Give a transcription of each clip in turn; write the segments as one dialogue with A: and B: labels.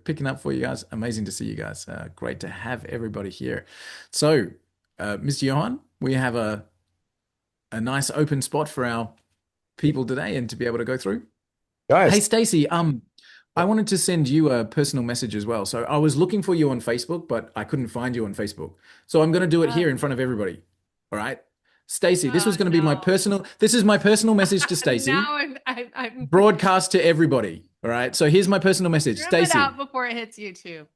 A: picking up for you guys. Amazing to see you guys. Great to have everybody here. So, Mr. Johan, we have a nice open spot for our people today and to be able to go through. Hey,
B: Guys,
A: Stacey, I wanted to send you a personal message as well. So I was looking for you on Facebook, but I couldn't find you on Facebook. So I'm going to do it
C: Oh,
A: here in front of everybody. All right. Stacey, this
C: oh
A: was going to be
C: no.
A: this is my personal message to Stacey,
C: Now I'm
A: broadcast to everybody. All right. So here's my personal message.
C: trim it
A: Stacey,
C: out before it hits YouTube.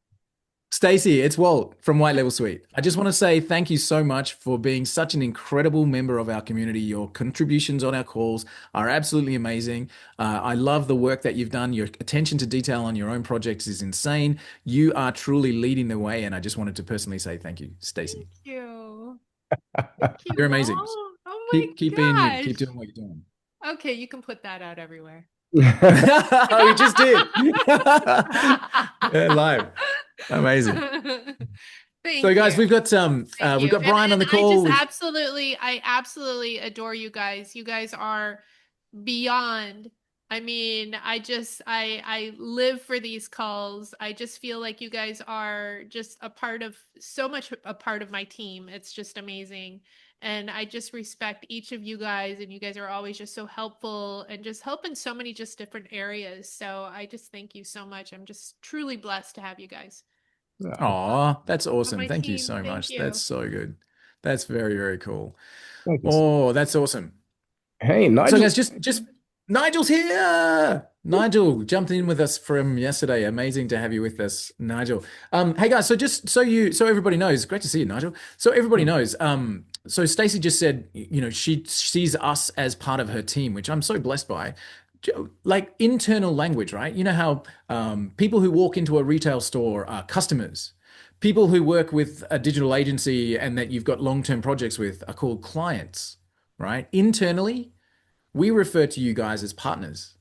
A: Stacey, it's Walt from White Level Suite. I just want to say thank you so much for being such an incredible member of our community. Your contributions on our calls are absolutely amazing. I love the work that you've done. Your attention to detail on your own projects is insane. You are truly leading the way, and I just wanted to personally say thank you, Stacey.
C: Thank you. Thank you,
A: You're
C: Walt.
A: amazing.
C: Oh
A: Keep being you.
C: my
A: Keep
C: gosh.
A: doing what you're doing.
C: Okay, you can put that out everywhere.
A: Oh, you just did. Yeah, live. Amazing. So,
C: Thank
A: guys,
C: you. Thank
A: we've
C: you.
A: got Brian on
C: And
A: the call.
C: I absolutely adore you guys. You guys are beyond. I mean, I live for these calls. I just feel like you guys are just a part of so much a part of my team. It's just amazing. And I just respect each of you guys, and you guys are always just so helpful and just help in so many just different areas. So I just thank you so much. I'm just truly blessed to have you guys
A: Oh, that's
C: on
A: awesome.
C: my
A: Thank you
C: team.
A: so
C: Thank
A: much. That's
C: you.
A: so good. That's very, very cool.
B: thank you.
A: Oh, that's awesome.
B: Hey,
A: So
B: Nigel.
A: guys, just Nigel's here. Nigel jumped in with us from yesterday. Amazing to have you with us, Nigel. Hey guys, so just so everybody knows, great to see you, Nigel. So everybody knows, so Stacey just said, she sees us as part of her team, which I'm so blessed by. Like internal language, right? You know how people who walk into a retail store are customers. People who work with a digital agency and that you've got long-term projects with are called clients, right? Internally, we refer to you guys as partners,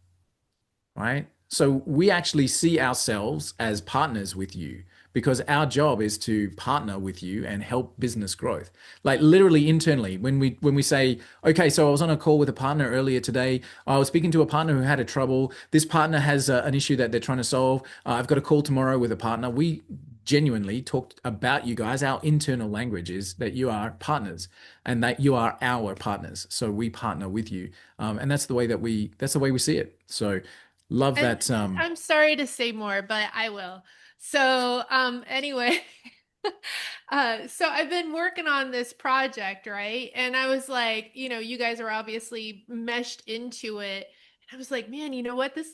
A: right? So we actually see ourselves as partners with you because our job is to partner with you and help business growth. Like literally internally, when we say, okay, so I was on a call with a partner earlier today. I was speaking to a partner who had a trouble. This partner has an issue that they're trying to solve. I've got a call tomorrow with a partner. We genuinely talked about you guys. Our internal language is that you are partners and that you are our partners. So we partner with you, and that's the way we see it. So love
C: And
A: that.
C: I'm sorry to say more, but I will. So, anyway, so I've been working on this project, right? And I was like, you guys are obviously meshed into it. And I was like, man, you know what? This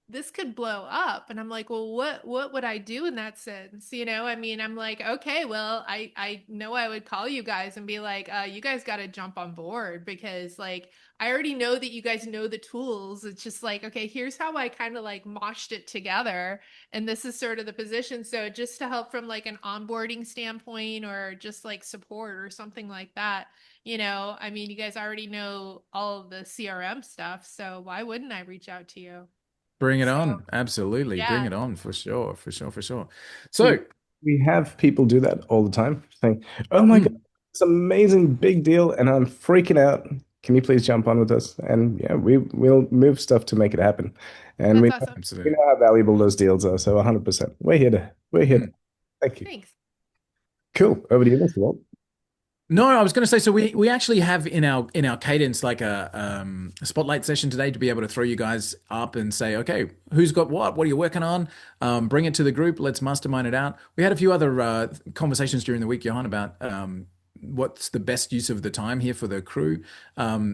C: this could blow up. And I'm like, well, what would I do in that sense? I mean, I'm like, okay, well, I know I would call you guys and be like, you guys got to jump on board because like I already know that you guys know the tools. It's just like, okay, here's how I kind of like moshed it together. And this is sort of the position. So just to help from like an onboarding standpoint or just like support or something like that, I mean, you guys already know all of the CRM stuff. So why wouldn't I reach out to you?
A: Bring it
C: So
A: on. Absolutely. Bring
C: yeah.
A: it on for sure. For sure. For sure.
B: We
A: So,
B: we have people do that all the time, saying, "Oh my God,
A: mm,
B: it's an amazing big deal, and I'm freaking out. Can you please jump on with us?" And yeah, we'll move stuff to make it happen. And
C: That's
B: we
C: awesome.
B: we
A: absolutely.
B: know how valuable those deals are, so 100%. We're here to.
A: Mm.
B: Thank you.
C: Thanks.
B: Cool. Over to you, Mr. Walt.
A: No, I was going to say, so we actually have in our cadence like a spotlight session today to be able to throw you guys up and say, okay, who's got what? What are you working on? Bring it to the group. Let's mastermind it out. We had a few other conversations during the week, Johan, about what's the best use of the time here for the crew.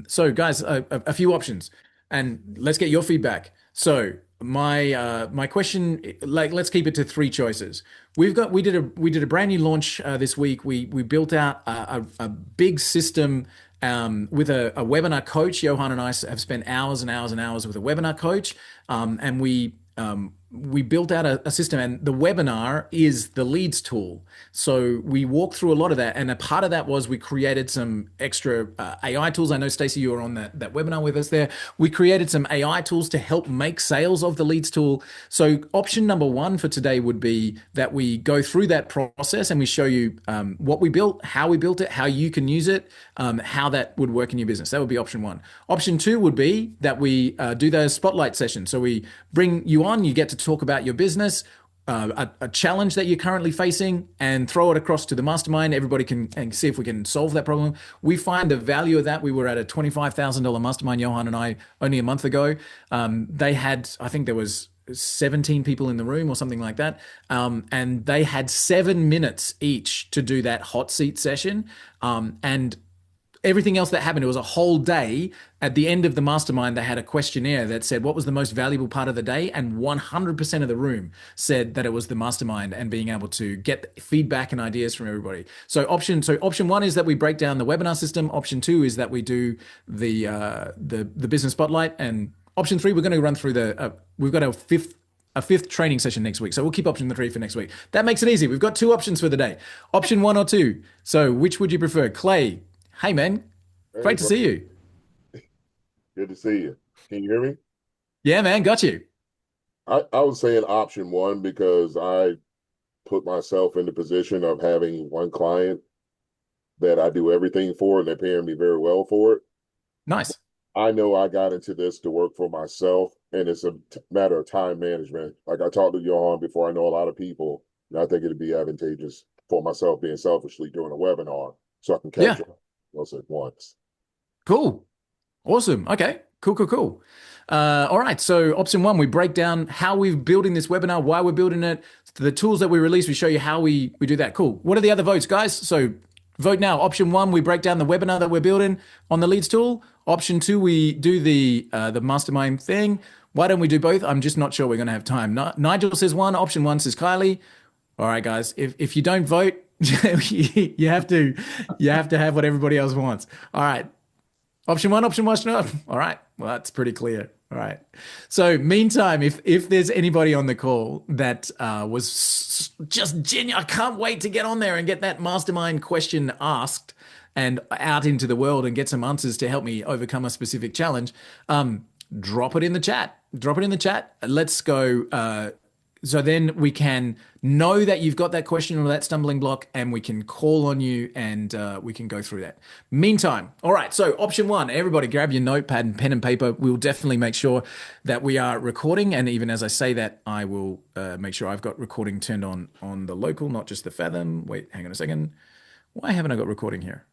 A: So, guys, a few options, and let's get your feedback. So, my question, like, let's keep it to three choices. We did a brand new launch this week. We built out a big system with a webinar coach. Johan and I have spent hours and hours and hours with a webinar coach, and we built out a system, and the webinar is the leads tool. So we walked through a lot of that, and a part of that was we created some extra AI tools. I know Stacey, you were on that webinar with us there. We created some AI tools to help make sales of the leads tool. So option number one for today would be that we go through that process and we show you what we built, how we built it, how you can use it, how that would work in your business. That would be option one. Option two would be that we do those spotlight sessions. So we bring you on, you get to talk about your business, a challenge that you're currently facing, and throw it across to the mastermind. Everybody can and see if we can solve that problem. We find the value of that. We were at a $25,000 mastermind, Johan and I, only a month ago. They had, I think there was 17 people in the room or something like that. And they had 7 minutes each to do that hot seat session. And everything else that happened, it was a whole day. At the end of the mastermind, they had a questionnaire that said what was the most valuable part of the day, and 100% of the room said that it was the mastermind and being able to get feedback and ideas from everybody. So option one is that we break down the webinar system. Option two is that we do the business spotlight, and option three, we're going to run through we've got a fifth training session next week. So we'll keep option three for next week. That makes it easy. We've got two options for the day. Option one or two. So which would you prefer? Clay, hey man,
D: Hey,
A: great to
D: bro.
A: see you.
D: Good to see you. Can you hear me?
A: Yeah, man, got you.
D: I was saying option one because I put myself in the position of having one client that I do everything for, and they're paying me very well for it.
A: Nice.
D: I know I got into this to work for myself, and it's a matter of time management. Like I talked to Johan before, I know a lot of people, and I think it'd be advantageous for myself being selfishly doing a webinar so I can
A: Yeah.
D: capture most at once.
A: Cool. Awesome. Okay. Cool. All right. So option one, we break down how we're building this webinar, why we're building it, the tools that we release. We show you how we do that. Cool. What are the other votes, guys? So vote now. Option one, we break down the webinar that we're building on the Leads tool. Option two, we do the mastermind thing. Why don't we do both? I'm just not sure we're going to have time. Nigel says one. Option one says Kylie. All right, guys. If you don't vote, you have to have what everybody else wants. All right. Option one. All right. Well, that's pretty clear. All right. So, meantime, if there's anybody on the call that was just genuine, I can't wait to get on there and get that mastermind question asked and out into the world and get some answers to help me overcome a specific challenge, drop it in the chat. Drop it in the chat. Let's go. So then we can know that you've got that question or that stumbling block, and we can call on you, and we can go through that. Meantime, all right, so option one, everybody grab your notepad and pen and paper. We'll definitely make sure that we are recording, and even as I say that, I will make sure I've got recording turned on the local, not just the Fathom. Wait, hang on a second. Why haven't I got recording here?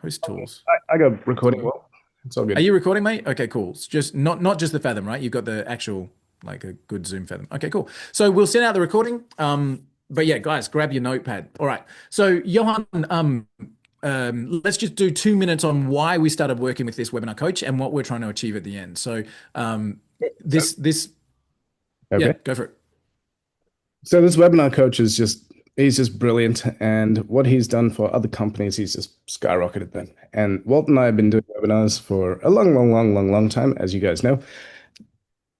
A: Host tools.
B: I got recording well. It's all good.
A: Are you recording, mate? Okay, cool. It's just not just the Fathom, right? You've got the actual, like a good Zoom Fathom. Okay, cool. So we'll send out the recording. But yeah, guys, grab your notepad. All right. So Johan, let's just do 2 minutes on why we started working with this webinar coach and what we're trying to achieve at the end. So this
B: Okay.
A: yeah, go for it.
B: So this webinar coach is he's just brilliant. And what he's done for other companies, he's just skyrocketed them. And Walt and I have been doing webinars for a long time, as you guys know.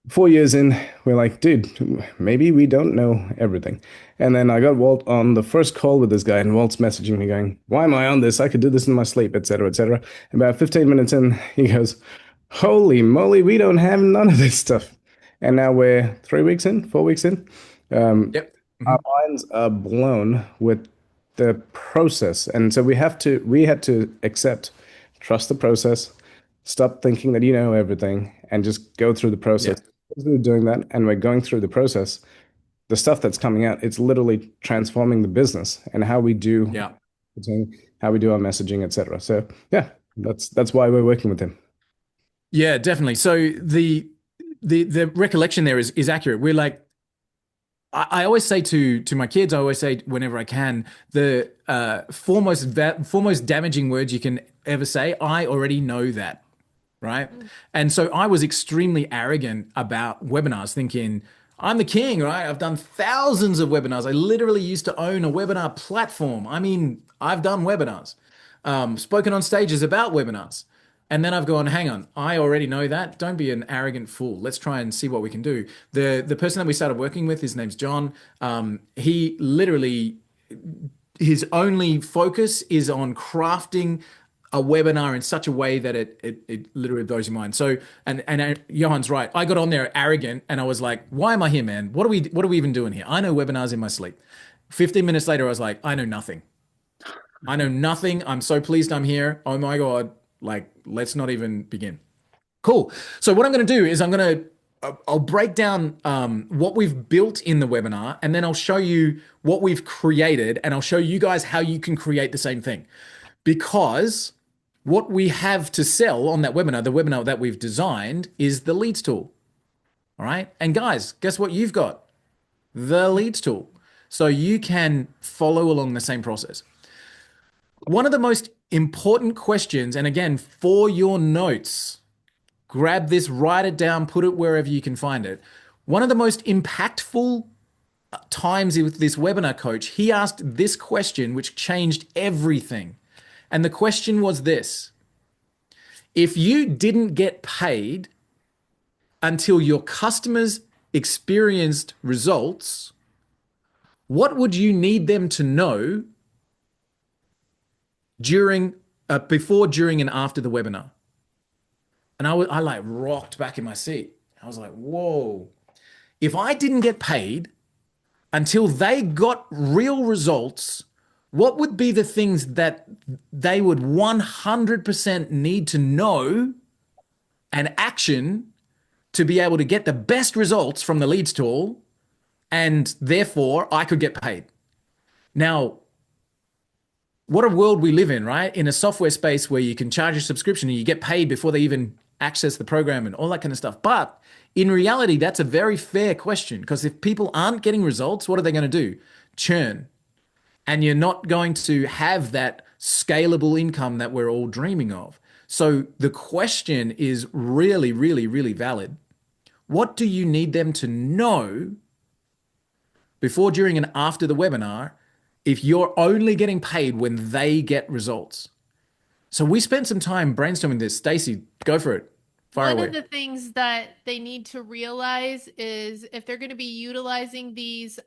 B: 4 years in, we're like, dude, maybe we don't know everything. And then I got Walt on the first call with this guy, and Walt's messaging me going, why am I on this? I could do this in my sleep, etc., etc. About 15 minutes in, he goes, holy moly, we don't have none of this stuff. And now we're 3 weeks in, 4 weeks in.
A: Yep.
B: Our minds are blown with the process. And so we had to trust the process, stop thinking that you know everything, and just go through the process.
A: Yeah.
B: As we're doing that, and we're going through the process, the stuff that's coming out, it's literally transforming the business and how we do
A: Yeah.
B: how we do our messaging, etc. So yeah, that's why we're working with him.
A: Yeah, definitely. So the recollection there is accurate. We're like, I always say to my kids, I always say whenever I can, the foremost damaging words you can ever say, I already know that, right? And so I was extremely arrogant about webinars, thinking I'm the king, right? I've done thousands of webinars. I literally used to own a webinar platform. I mean, I've done webinars, spoken on stages about webinars. And then I've gone, hang on, I already know that. Don't be an arrogant fool. Let's try and see what we can do. The person that we started working with, his name's John. He literally, his only focus is on crafting a webinar in such a way that it literally blows your mind. So, and Johan's right. I got on there arrogant, and I was like, why am I here, man? What are we even doing here? I know webinars in my sleep. 15 minutes later, I was like, I know nothing. I'm so pleased I'm here. Oh my God. Like, let's not even begin. Cool. So what I'm going to do is I'm going to I'll break down what we've built in the webinar, and then I'll show you what we've created, and I'll show you guys how you can create the same thing. Because what we have to sell on that webinar, the webinar that we've designed, is the leads tool. All right. And guys, guess what you've got? The leads tool. So you can follow along the same process. One of the most important questions, and again, for your notes, grab this, write it down, put it wherever you can find it. One of the most impactful times with this webinar coach, he asked this question, which changed everything. And the question was this: if you didn't get paid until your customers experienced results, what would you need them to know during, before, during, and after the webinar? And I like rocked back in my seat. I was like, whoa, if I didn't get paid until they got real results, what would be the things that they would 100% need to know and action to be able to get the best results from the leads tool, and therefore I could get paid? Now, what a world we live in, right? In a software space where you can charge a subscription and you get paid before they even access the program and all that kind of stuff. But in reality, that's a very fair question, because if people aren't getting results, what are they going to do? Churn. And you're not going to have that scalable income that we're all dreaming of. So the question is really, really, really valid. What do you need them to know before, during, and after the webinar if you're only getting paid when they get results? So we spent some time brainstorming this. Stacey, go for it. Fire away.
C: One of the things that they need to realize is if they're going to be utilizing these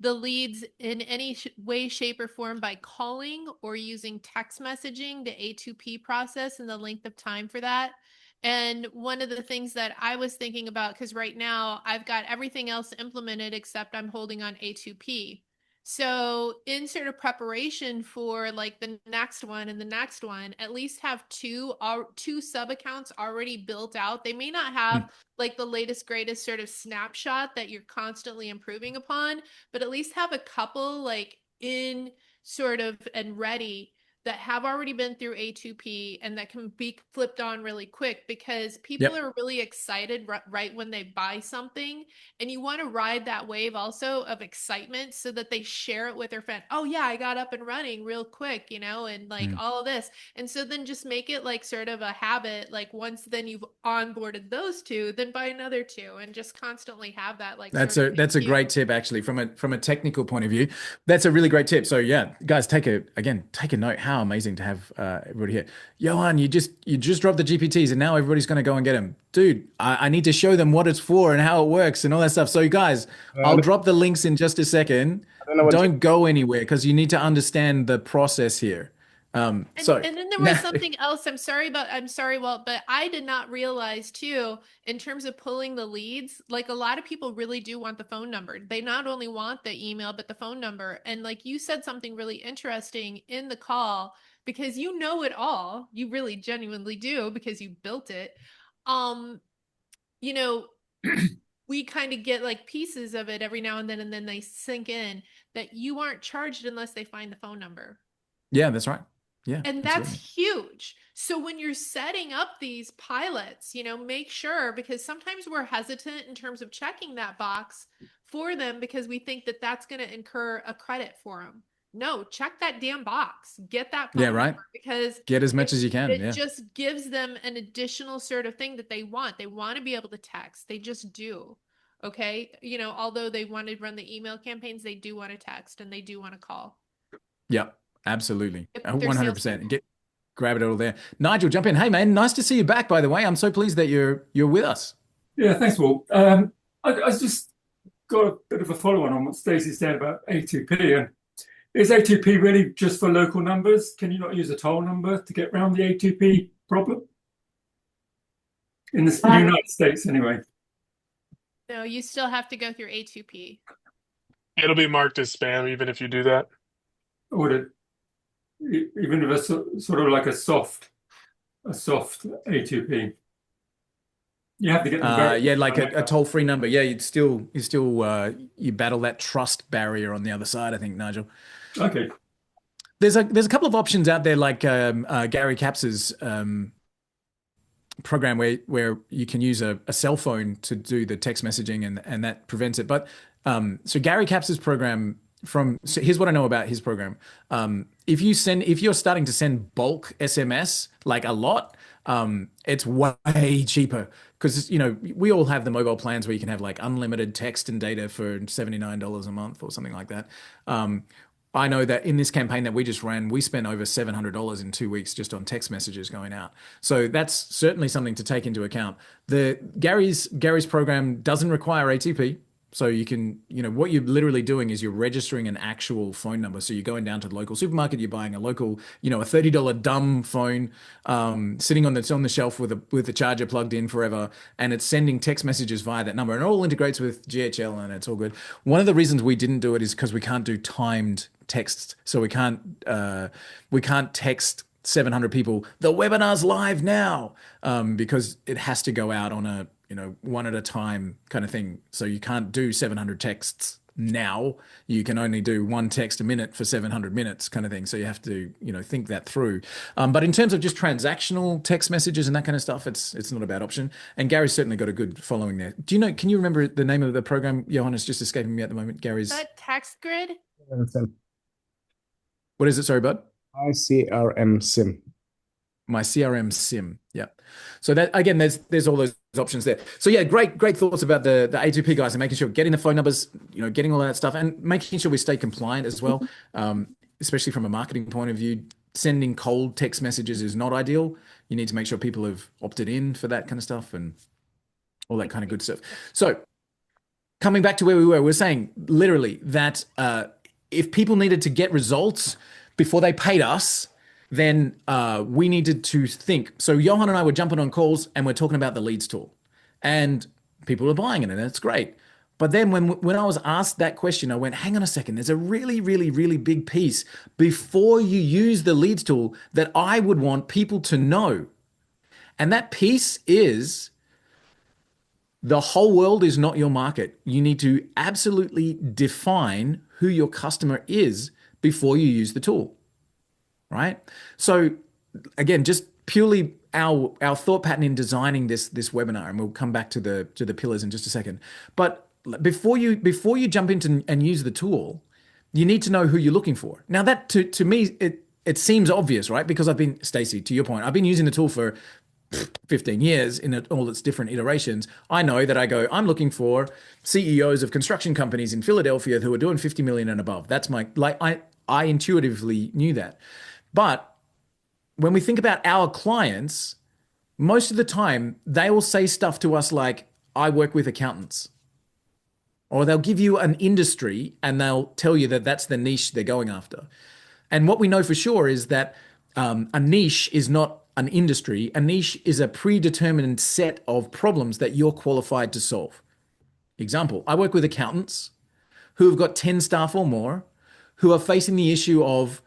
C: the leads in any way, shape, or form by calling or using text messaging, the A2P process, and the length of time for that. And one of the things that I was thinking about, because right now I've got everything else implemented except I'm holding on A2P. So in sort of preparation for like the next one and the next one, at least have two sub accounts already built out. They may not have like the latest, greatest sort of snapshot that you're constantly improving upon, but at least have a couple like in sort of and ready that have already been through A2P and that can be flipped on really quick, because people are really excited right when they buy something, and you want to ride that wave also of excitement so that they share it with their friend. Oh yeah, I got up and running real quick, you know, and like all of this. And so then just make it like sort of a habit, like once then you've onboarded those two, then buy another two, and just constantly have that like
A: that's a great tip, actually, from a technical point of view. That's a really great tip. So yeah, guys, take a note. How amazing to have everybody here. Johan, you just dropped the GPTs and now everybody's going to go and get them. Dude, I need to show them what it's for and how it works and all that stuff. So guys, I'll drop the links in just a second. Don't go anywhere, because you need to understand the process here.
C: And then there was something else. I'm sorry, Walt, but I did not realize too, in terms of pulling the leads, like a lot of people really do want the phone number. They not only want the email, but the phone number. And like you said something really interesting in the call, because you know it all. You really genuinely do, because you built it. You know, we kind of get like pieces of it every now and then they sink in that you aren't charged unless they find the phone number.
A: Yeah, that's right. Yeah.
C: And that's huge. So when you're setting up these pilots, you know, make sure, because sometimes we're hesitant in terms of checking that box for them because we think that that's going to incur a credit for them. No, check that damn box. Get that phone number, because
A: get as much as you can.
C: It just gives them an additional sort of thing that they want. They want to be able to text. They just do. Okay. You know, although they want to run the email campaigns, they do want to text and they do want to call.
A: Yeah. Absolutely. 100%. Grab it all there. Nigel, jump in. Hey man, nice to see you back, by the way. I'm so pleased that you're with us.
E: Yeah, thanks, Walt. I just got a bit of a follow-on on what Stacey said about A2P. And is A2P really just for local numbers? Can you not use a toll number to get around the A2P problem? In the United States, anyway.
C: No, you still have to go through A2P.
F: It'll be marked as spam even if you do that.
E: Would it? Even if it's sort of like a soft A2P. You have to get them very.
A: Yeah, like
E: I like
A: a
E: that.
A: toll-free number. Yeah, you battle that trust barrier on the other side, I think, Nigel.
E: Okay.
A: There's a couple of options out there, like Gary Caps's program where you can use a cell phone to do the text messaging, and that prevents it. But so Gary Caps's program, so here's what I know about his program. If you're starting to send bulk SMS like a lot, it's way cheaper because we all have the mobile plans where you can have like unlimited text and data for $79 a month or something like that. I know that in this campaign that we just ran, we spent over $700 in 2 weeks just on text messages going out. So that's certainly something to take into account. The Gary's program doesn't require ATP. So you can, what you're literally doing is you're registering an actual phone number. So you're going down to the local supermarket, you're buying a local, a $30 dumb phone, sitting on the shelf with the charger plugged in forever, and it's sending text messages via that number, and it all integrates with GHL, and it's all good. One of the reasons we didn't do it is because we can't do timed texts, so we can't text 700 people, the webinar's live now, because it has to go out on a one at a time kind of thing. So you can't do 700 texts now. You can only do one text a minute for 700 minutes kind of thing. So you have to, think that through. But in terms of just transactional text messages and that kind of stuff, it's not a bad option. And Gary's certainly got a good following there. Can you remember the name of the program? Johan, it's just escaping me at the moment. Gary's.
C: Is that text grid?
A: What is it? Sorry, bud.
B: ICRM Sim.
A: My CRM sim. Yeah. So that again, there's all those options there. So yeah, great thoughts about the A2P guys and making sure getting the phone numbers, getting all that stuff, and making sure we stay compliant as well. Especially from a marketing point of view, sending cold text messages is not ideal. You need to make sure people have opted in for that kind of stuff and all that kind of good stuff. So coming back to where we we're saying literally that if people needed to get results before they paid us, then we needed to think. So Johan and I were jumping on calls and we're talking about the leads tool, and people are buying it, and it's great. But then when I was asked that question, I went, hang on a second, there's a really, really, really big piece before you use the leads tool that I would want people to know. And that piece is the whole world is not your market. You need to absolutely define who your customer is before you use the tool. Right? So again, just purely our thought pattern in designing this webinar, and we'll come back to the pillars in just a second. But before you jump into and use the tool, you need to know who you're looking for. Now that to me it seems obvious, right? Because Stacey, to your point, I've been using the tool for 15 years in all its different iterations. I know that I'm looking for CEOs of construction companies in Philadelphia who are doing 50 million and above. That's I intuitively knew that. But when we think about our clients, most of the time they will say stuff to us like, I work with accountants. Or they'll give you an industry and they'll tell you that that's the niche they're going after. And what we know for sure is that a niche is not an industry. A niche is a predetermined set of problems that you're qualified to solve. Example, I work with accountants who have got 10 staff or more, who are facing the issue of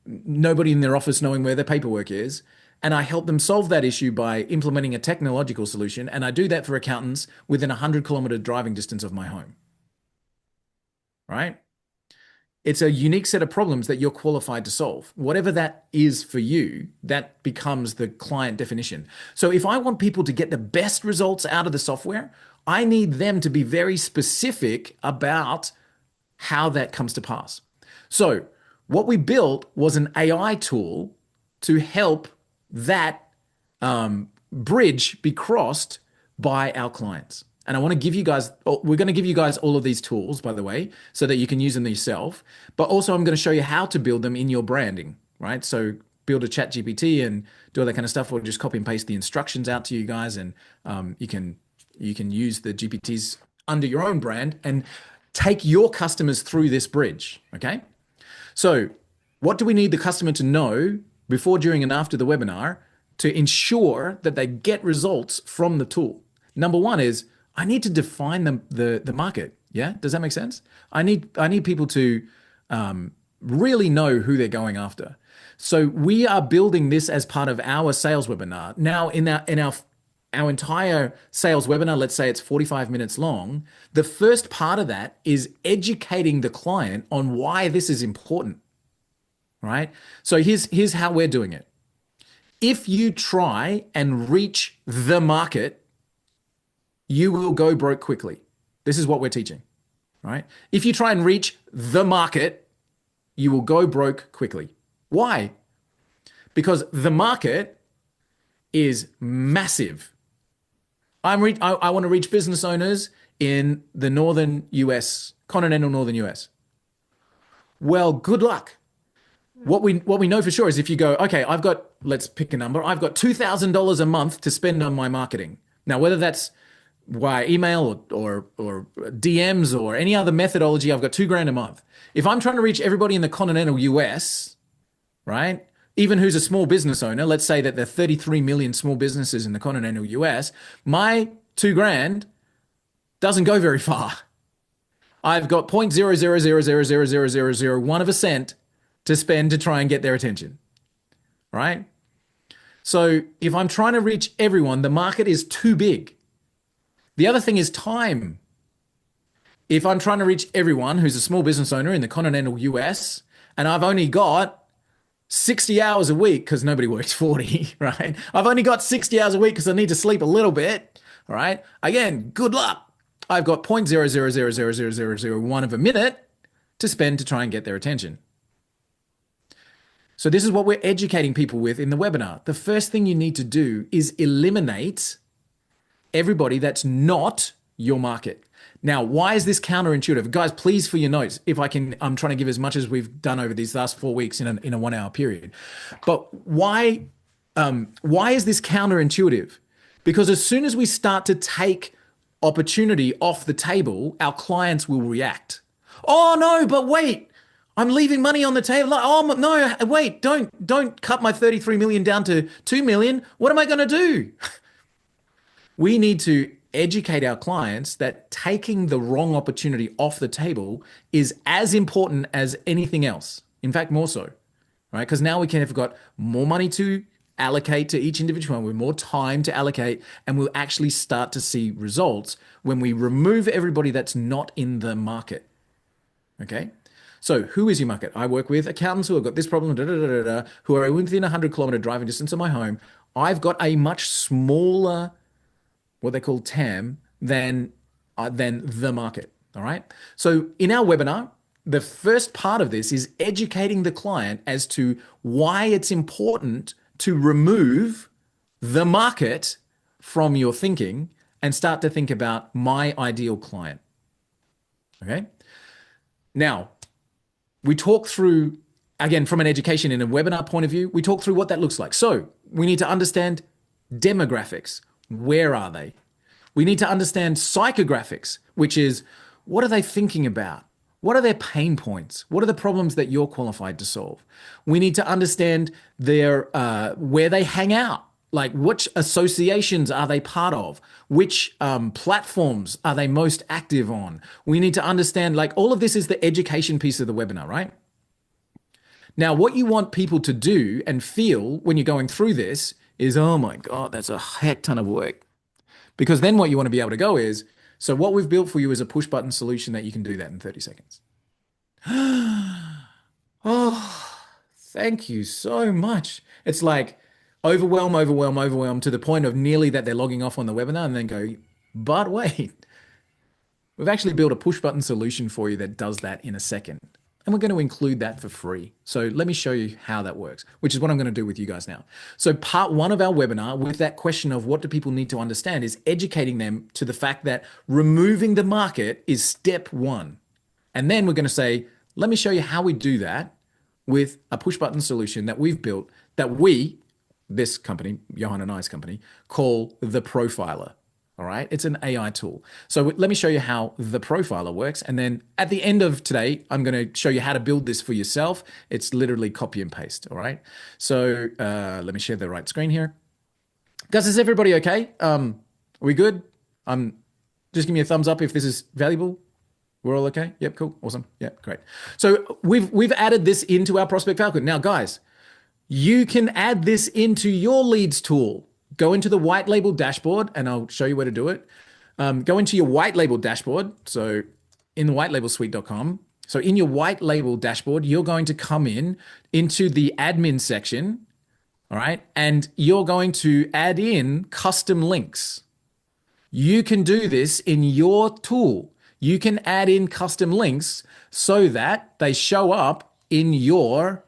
A: nobody in their office knowing where their paperwork is. And I help them solve that issue by implementing a technological solution. And I do that for accountants within a 100-kilometer driving distance of my home. Right? It's a unique set of problems that you're qualified to solve. Whatever that is for you, that becomes the client definition. So if I want people to get the best results out of the software, I need them to be very specific about how that comes to pass. So what we built was an AI tool to help that bridge be crossed by our clients. And I want to give you guys, we're going to give you guys all of these tools, by the way, so that you can use them yourself. But also I'm going to show you how to build them in your branding, right? So build a chat GPT and do all that kind of stuff, or just copy and paste the instructions out to you guys. And you can use the GPTs under your own brand and take your customers through this bridge, okay? So what do we need the customer to know before, during, and after the webinar to ensure that they get results from the tool? Number one is I need to define the market. Yeah, does that make sense? I need people to really know who they're going after. So we are building this as part of our sales webinar. Now in our our entire sales webinar, let's say it's 45 minutes long, the first part of that is educating the client on why this is important, right? So here's how we're doing it. If you try and reach the market, you will go broke quickly. This is what we're teaching, right? If you try and reach the market, you will go broke quickly. Why? Because the market is massive. I want to reach business owners in the northern US, continental northern US. Well, good luck. What we know for sure is if you go, okay, let's pick a number. I've got $2,000 a month to spend on my marketing. Now, whether that's via email or DMs or any other methodology, I've got $2,000 a month. If I'm trying to reach everybody in the continental US, right? Even who's a small business owner, let's say that there are 33 million small businesses in the continental US, my $2,000 doesn't go very far. I've got 0.000000001 of a cent to spend to try and get their attention, right? So if I'm trying to reach everyone, the market is too big. The other thing is time. If I'm trying to reach everyone who's a small business owner in the continental US, and I've only got 60 hours a week because nobody works 40, right? I've only got 60 hours a week because I need to sleep a little bit, all right? Again, good luck. I've got 0.000000001 of a minute to spend to try and get their attention. So this is what we're educating people with in the webinar. The first thing you need to do is eliminate everybody that's not your market. Now, why is this counterintuitive? Guys, please, for your notes, if I can, I'm trying to give as much as we've done over these last 4 weeks in a 1 hour period. But why is this counterintuitive? Because as soon as we start to take opportunity off the table, our clients will react. Oh no, but wait, I'm leaving money on the table. Oh no, wait, don't cut my 33 million down to 2 million. What am I going to do? We need to educate our clients that taking the wrong opportunity off the table is as important as anything else. In fact, more so, right? Because now we can have got more money to allocate to each individual, with more time to allocate, and we'll actually start to see results when we remove everybody that's not in the market. Okay? So who is your market? I work with accountants who have got this problem, who are within 100-kilometer driving distance of my home. I've got a much smaller, what they call TAM, than the market. All right. So in our webinar, the first part of this is educating the client as to why it's important to remove the market from your thinking and start to think about my ideal client. Okay. Now, we talk through, again, from an education in a webinar point of view, we talk through what that looks like. So we need to understand demographics. Where are they? We need to understand psychographics, which is what are they thinking about? What are their pain points? What are the problems that you're qualified to solve? We need to understand their where they hang out. Like which associations are they part of? Which platforms are they most active on? We need to understand, like, all of this is the education piece of the webinar, right? Now, what you want people to do and feel when you're going through this is, oh my God, that's a heck ton of work. Because then what you want to be able to go is, so what we've built for you is a push button solution that you can do that in 30 seconds. Oh, thank you so much. It's like overwhelm to the point of nearly that they're logging off on the webinar and then go, but wait, we've actually built a push button solution for you that does that in a second. And we're going to include that for free. So let me show you how that works, which is what I'm going to do with you guys now. So part one of our webinar with that question of what do people need to understand is educating them to the fact that removing the market is step one. And then we're going to say, let me show you how we do that with a push button solution that we've built that we, this company, Johan and I's company, call the Profiler. All right, it's an AI tool. So let me show you how the Profiler works. And then at the end of today, I'm going to show you how to build this for yourself. It's literally copy and paste. All right. So let me share the right screen here. Guys, is everybody okay? Are we good? Just give me a thumbs up if this is valuable. We're all okay? Yep, cool, awesome. Yeah, great. So we've added this into our Prospect Falcon. Now, guys, you can add this into your leads tool. go into the white label dashboard, and I'll show you where to do it. Go into your white label dashboard. So in the whitelabelsuite.com. So in your white label dashboard, you're going to come into the admin section, all right? And you're going to add in custom links. You can do this in your tool. You can add in custom links so that they show up in your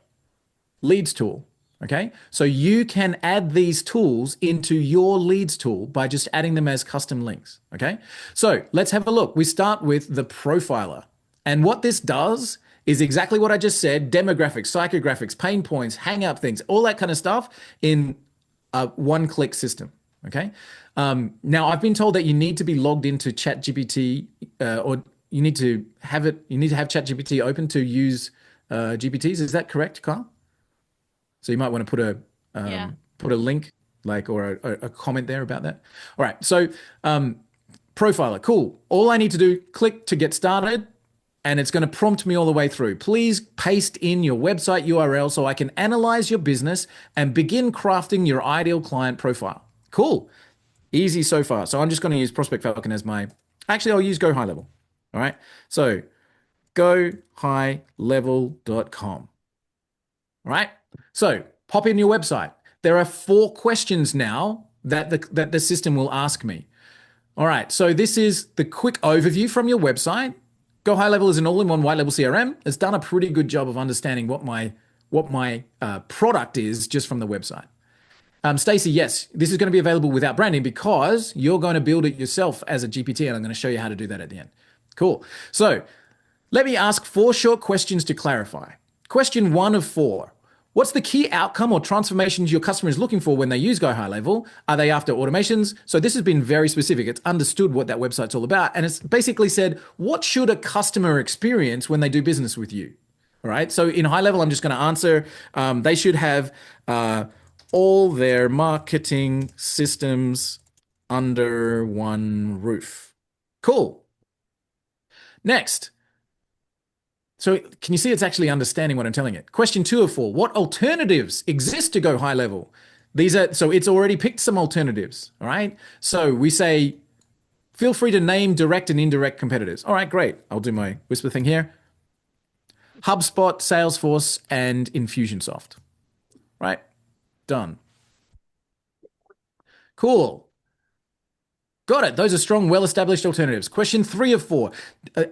A: leads tool. Okay, so you can add these tools into your leads tool by just adding them as custom links. Okay, so let's have a look. We start with the profiler. And what this does is exactly what I just said: demographics, psychographics, pain points, hang up things, all that kind of stuff in a one-click system. Okay. Now I've been told that you need to be logged into ChatGPT, or you need to have ChatGPT open to use GPTs. Is that correct, Carl? So you might want to put a link, like, or a comment there about that. All right. So profiler, cool. All I need to do, click to get started, and it's going to prompt me all the way through. Please paste in your website URL so I can analyze your business and begin crafting your ideal client profile. Cool. Easy so far. So I'm just going to use Prospect Falcon as my, actually I'll use Go High Level. All right. So gohighlevel.com. All right. So pop in your website. There are 4 questions now that the system will ask me. All right. So this is the quick overview from your website. Go High Level is an all-in-one white label CRM. It's done a pretty good job of understanding what my product is just from the website. Stacey, yes, this is going to be available without branding because you're going to build it yourself as a GPT, and I'm going to show you how to do that at the end. Cool. So let me ask 4 short questions to clarify. Question 1 of 4. What's the key outcome or transformations your customer is looking for when they use Go High Level? Are they after automations? So this has been very specific. It's understood what that website's all about. And it's basically said, what should a customer experience when they do business with you? All right. So in High Level, I'm just going to answer, they should have all their marketing systems under one roof. Cool. Next. So can you see it's actually understanding what I'm telling it? Question 2 of 4. What alternatives exist to Go High Level? So it's already picked some alternatives. All right. So we say, feel free to name direct and indirect competitors. All right, great. I'll do my whisper thing here. HubSpot, Salesforce, and Infusionsoft. Right. Done. Cool. Got it. Those are strong, well-established alternatives. Question 3 of 4.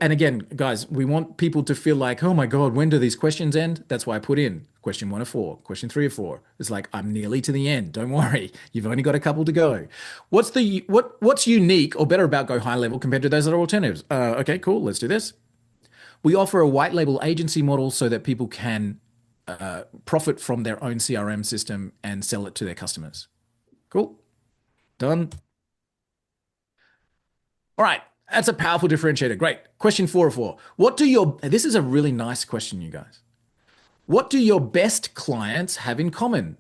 A: And again, guys, we want people to feel like, oh my God, when do these questions end? That's why I put in question 1 of 4, question 3 of 4. It's like, I'm nearly to the end. Don't worry. You've only got a couple to go. What's unique or better about Go High Level compared to those other alternatives? Okay, cool. Let's do this. We offer a white label agency model so that people can profit from their own CRM system and sell it to their customers. Cool. Done. All right, that's a powerful differentiator. Great. Question 4 of 4. This is a really nice question, you guys. What do your best clients have in common?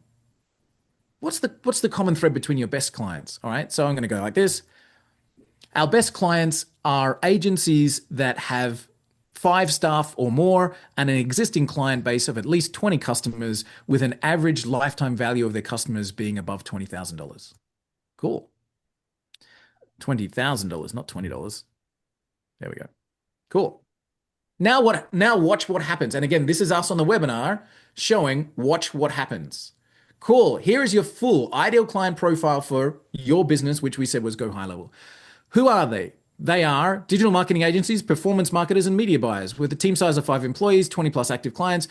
A: What's the common thread between your best clients? All right, so I'm going to go like this. Our best clients are agencies that have 5 staff or more and an existing client base of at least 20 customers with an average lifetime value of their customers being above $20,000. Cool. $20,000, not $20. There we go. Cool. Now watch what happens. And again, this is us on the webinar showing watch what happens. Cool. Here is your full ideal client profile for your business, which we said was Go High Level. Who are they? They are digital marketing agencies, performance marketers, and media buyers with a team size of 5 employees, 20 plus active clients,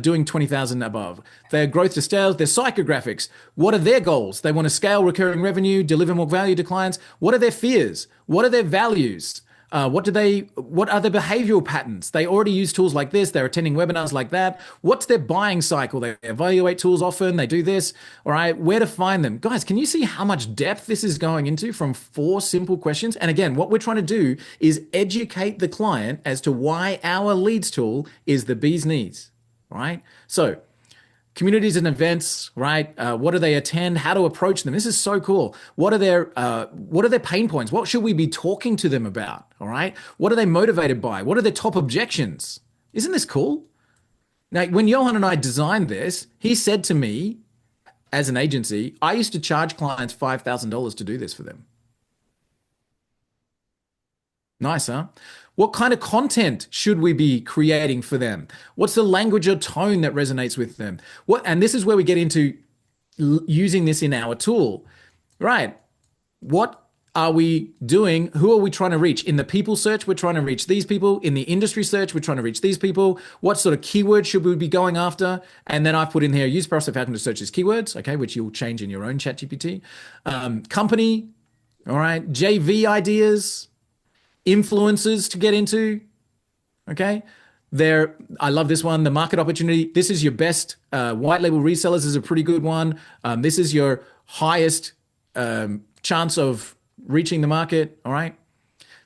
A: doing 20,000 above. Their growth to sales, their psychographics. What are their goals? They want to scale recurring revenue, deliver more value to clients. What are their fears? What are their values? What are their behavioral patterns? They already use tools like this. They're attending webinars like that. What's their buying cycle? They evaluate tools often. They do this. All right. Where to find them? Guys, can you see how much depth this is going into from 4 simple questions? And again, what we're trying to do is educate the client as to why our leads tool is the bee's knees. All right. So communities and events, right? What do they attend? How to approach them? This is so cool. What are their pain points? What should we be talking to them about? All right. What are they motivated by? What are their top objections? Isn't this cool? Now, when Johan and I designed this, he said to me, as an agency, I used to charge clients $5,000 to do this for them. Nice, huh? What kind of content should we be creating for them? What's the language or tone that resonates with them? And this is where we get into using this in our tool, right? What are we doing? Who are we trying to reach? In the people search, we're trying to reach these people. In the industry search, we're trying to reach these people. What sort of keywords should we be going after? And then I've put in here, use process of how to search these keywords, okay, which you'll change in your own ChatGPT. Company, all right, JV ideas, influencers to get into, okay? I love this one, the market opportunity. This is your best white label resellers is a pretty good one. This is your highest chance of reaching the market, all right?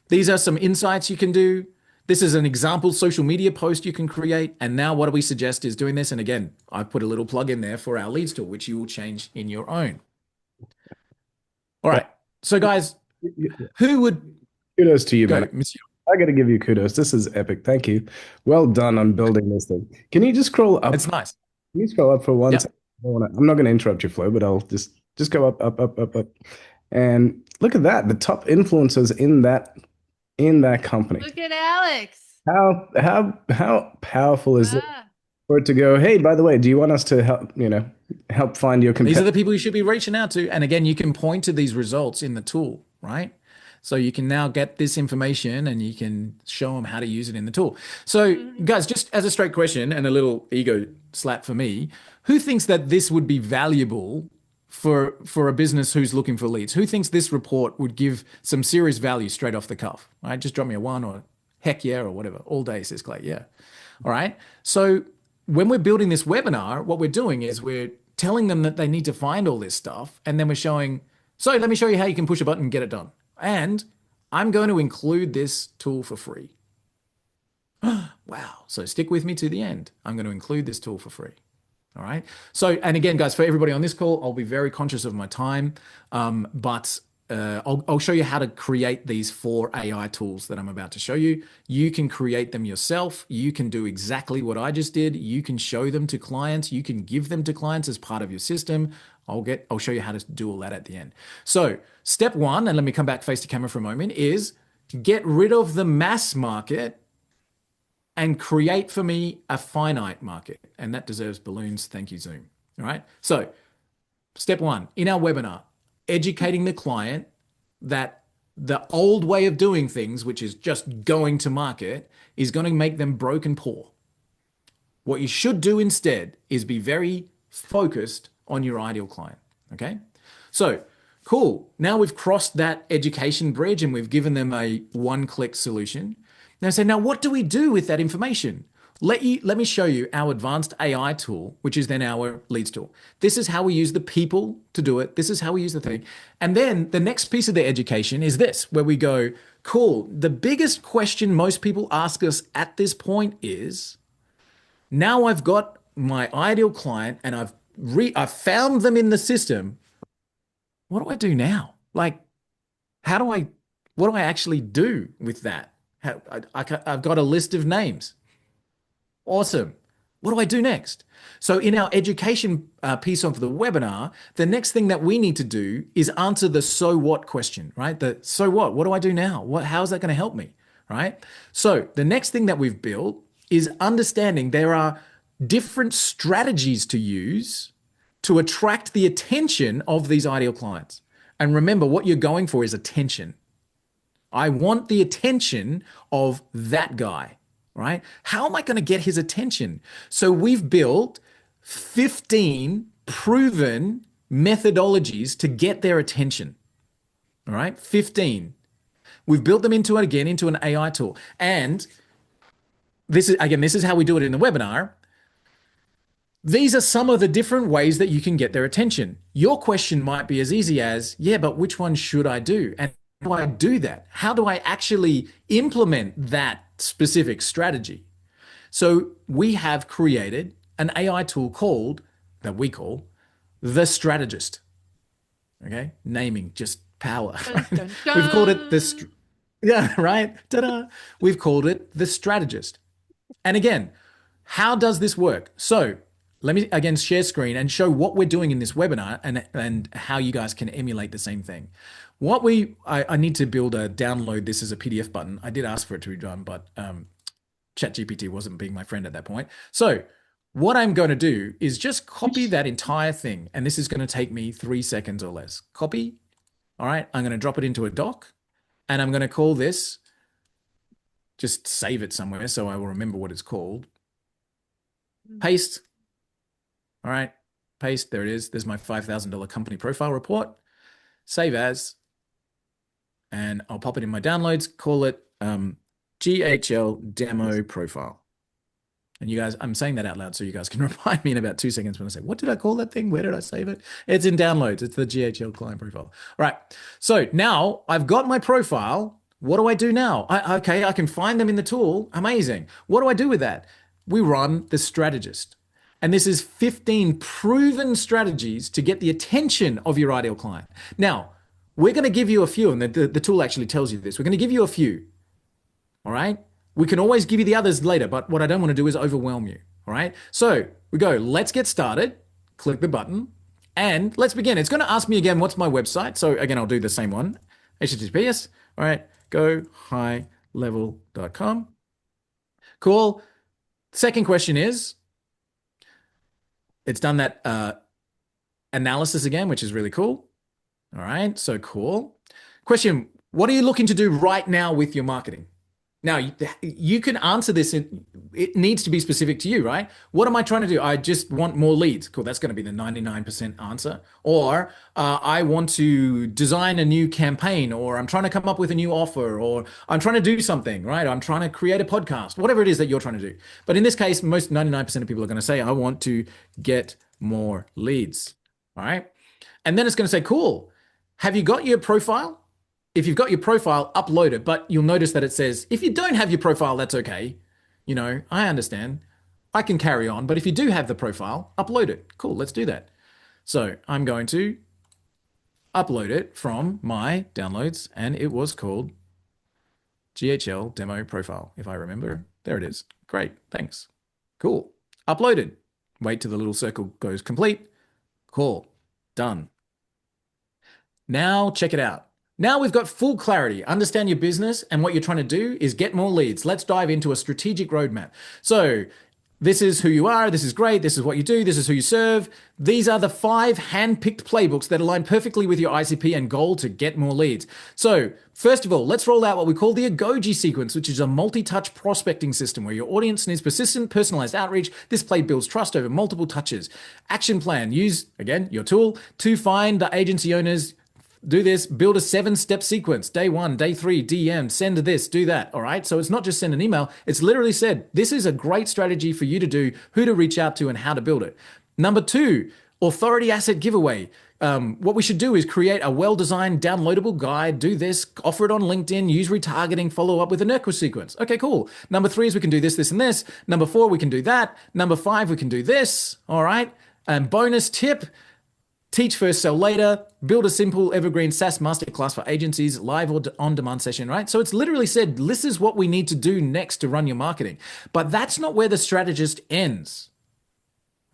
A: These are some insights you can do. This is an example social media post you can create. And now what do we suggest is doing this? And again, I've put a little plug in there for our leads tool, which you will change in your own. All right. So guys, who would...
B: Kudos to you,
A: go,
B: man.
A: Monsieur?
B: I got to give you kudos. This is epic. Thank you. Well done on building this thing. Can you just scroll up?
A: It's nice.
B: Can you scroll up for one
A: Yep.
B: second? I'm not going to interrupt your flow, but I'll just go up, up, up, up, up. And look at that. The top influencers in that company.
C: Look at Alex.
B: How powerful is it
C: Ah,
B: for it to go, hey, by the way, do you want us to help find your
A: These are
B: competitor?
A: the people you should be reaching out to. And again, you can point to these results in the tool, right? So you can now get this information and you can show them how to use it in the tool. So guys, just as a straight question and a little ego slap for me, who thinks that this would be valuable for a business who's looking for leads? Who thinks this report would give some serious value straight off the cuff? All right, just drop me a 1 or heck yeah or whatever. All day, says Clay. Yeah. All right. So when we're building this webinar, what we're doing is we're telling them that they need to find all this stuff. And then we're showing, so let me show you how you can push a button and get it done. And I'm going to include this tool for free. Wow. So stick with me to the end. I'm going to include this tool for free. All right. So, and again, guys, for everybody on this call, I'll be very conscious of my time, but I'll show you how to create these 4 AI tools that I'm about to show you. You can create them yourself. You can do exactly what I just did. You can show them to clients. You can give them to clients as part of your system. I'll show you how to do all that at the end. So step 1, and let me come back face to camera for a moment, is get rid of the mass market and create for me a finite market. And that deserves balloons. Thank you, Zoom. All right. So step 1 in our webinar, educating the client that the old way of doing things, which is just going to market, is going to make them broke and poor. What you should do instead is be very focused on your ideal client. Okay. So cool. Now we've crossed that education bridge and we've given them a one-click solution. Now what do we do with that information? Let me show you our advanced AI tool, which is then our leads tool. This is how we use the people to do it. This is how we use the thing. And then the next piece of the education is this, where we go, cool. The biggest question most people ask us at this point is, now I've got my ideal client and I've found them in the system. What do I do now? Like, what do I actually do with that? I've got a list of names. Awesome. What do I do next? So in our education piece of the webinar, the next thing that we need to do is answer the so what question, right? The so what? What do I do now? How is that going to help me, right? So the next thing that we've built is understanding there are different strategies to use to attract the attention of these ideal clients. And remember, what you're going for is attention. I want the attention of that guy, right? How am I going to get his attention? So we've built 15 proven methodologies to get their attention, all right? 15. We've built them into an AI tool. And this is how we do it in the webinar. These are some of the different ways that you can get their attention. Your question might be as easy as, yeah, but which one should I do? And how do I do that? How do I actually implement that specific strategy? So we have created an AI tool that we call the Strategist. Okay, naming, just power.
C: Dun, dun, dun.
A: We've called it yeah, right? Ta-da. We've called it the Strategist. And again, how does this work? So let me again share screen and show what we're doing in this webinar and how you guys can emulate the same thing. I need to build a download this as a PDF button. I did ask for it to be done, but ChatGPT wasn't being my friend at that point. So what I'm going to do is just copy that entire thing. And this is going to take me 3 seconds or less. Copy. All right. I'm going to drop it into a doc and I'm going to call this, just save it somewhere so I will remember what it's called. Paste. All right. Paste. There it is. There's my $5,000 company profile report. Save as. And I'll pop it in my downloads, call it GHL demo profile. And you guys, I'm saying that out loud so you guys can remind me in about 2 seconds when I say, what did I call that thing? Where did I save it? It's in downloads. It's the GHL client profile. All right. So now I've got my profile. What do I do now? Okay, I can find them in the tool. Amazing. What do I do with that? We run the Strategist. And this is 15 proven strategies to get the attention of your ideal client. Now, we're going to give you a few, and the tool actually tells you this. We're going to give you a few. All right. We can always give you the others later, but what I don't want to do is overwhelm you. All right. So we go, let's get started. Click the button and let's begin. It's going to ask me again, what's my website? So again, I'll do the same one. HTTPS. All right. Go highlevel.com. Cool. Second question is, it's done that analysis again, which is really cool. All right, so cool. Question, what are you looking to do right now with your marketing? Now, you can answer this. It needs to be specific to you, right? What am I trying to do? I just want more leads. Cool, that's going to be the 99% answer. Or I want to design a new campaign, or I'm trying to come up with a new offer, or I'm trying to do something, right? I'm trying to create a podcast, whatever it is that you're trying to do. But in this case, most 99% of people are going to say, I want to get more leads, all right? And then it's going to say, cool. Have you got your profile? If you've got your profile, upload it. But you'll notice that it says, if you don't have your profile, that's okay. You know, I understand. I can carry on. But if you do have the profile, upload it. Cool, let's do that. So I'm going to upload it from my downloads. And it was called GHL demo profile, if I remember. There it is. Great, thanks. Cool, uploaded. Wait till the little circle goes complete. Cool, done. Now check it out. Now we've got full clarity. Understand your business, and what you're trying to do is get more leads. Let's dive into a strategic roadmap. So this is who you are. This is great. This is what you do. This is who you serve. These are the 5 hand-picked playbooks that align perfectly with your ICP and goal to get more leads. So first of all, let's roll out what we call the Agoji sequence, which is a multi-touch prospecting system where your audience needs persistent, personalized outreach. This play builds trust over multiple touches. Action plan. Use, again, your tool to find the agency owners. Do this, build a 7-step sequence. Day 1, day 3, DM, send this, do that. All right. So it's not just send an email. It's literally said, this is a great strategy for you to do, who to reach out to and how to build it. Number 2, authority asset giveaway. What we should do is create a well-designed downloadable guide, do this, offer it on LinkedIn, use retargeting, follow up with a nurture sequence. Okay, cool. Number 3 is we can do this, this, and this. Number 4, we can do that. Number 5, we can do this. All right. And bonus tip, teach first, sell later, build a simple evergreen SaaS masterclass for agencies, live or on-demand session, right? So it's literally said, this is what we need to do next to run your marketing. But that's not where the strategist ends,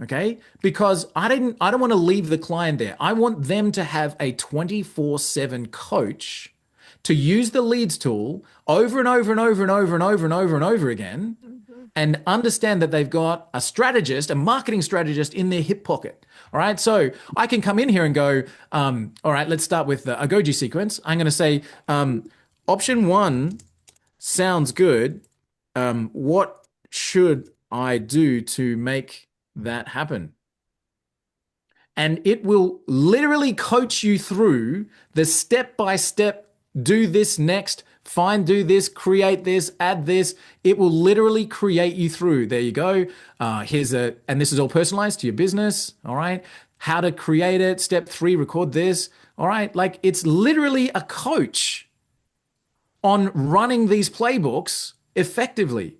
A: okay? Because I don't want to leave the client there. I want them to have a 24/7 coach to use the leads tool over and over and over and over and over and over and over again, and understand that they've got a strategist, a marketing strategist in their hip pocket. All right. So I can come in here and go, all right, let's start with the Agoji sequence. I'm going to say, option 1 sounds good. What should I do to make that happen? And it will literally coach you through the step-by-step, do this next, do this, create this, add this. It will literally create you through. There you go. And this is all personalized to your business. All right. How to create it. Step 3, record this. All right. Like, it's literally a coach on running these playbooks effectively.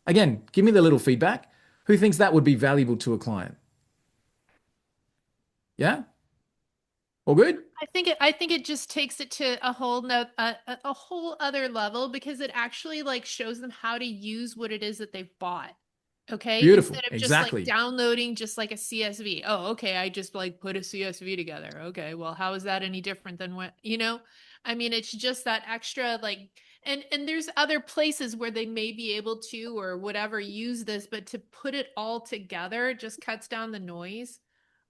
A: Again, give me the little feedback. Who thinks that would be valuable to a client? Yeah. All good?
C: I think it just takes it to a whole a whole other level, because it actually like shows them how to use what it is that they've bought. Okay.
A: Beautiful.
C: Instead of just like
A: Exactly.
C: downloading just like a CSV. Oh, okay. I just like put a CSV together. Okay. Well, how is that any different than what, I mean, it's just that extra like, and there's other places where they may be able to or whatever use this, but to put it all together just cuts down the noise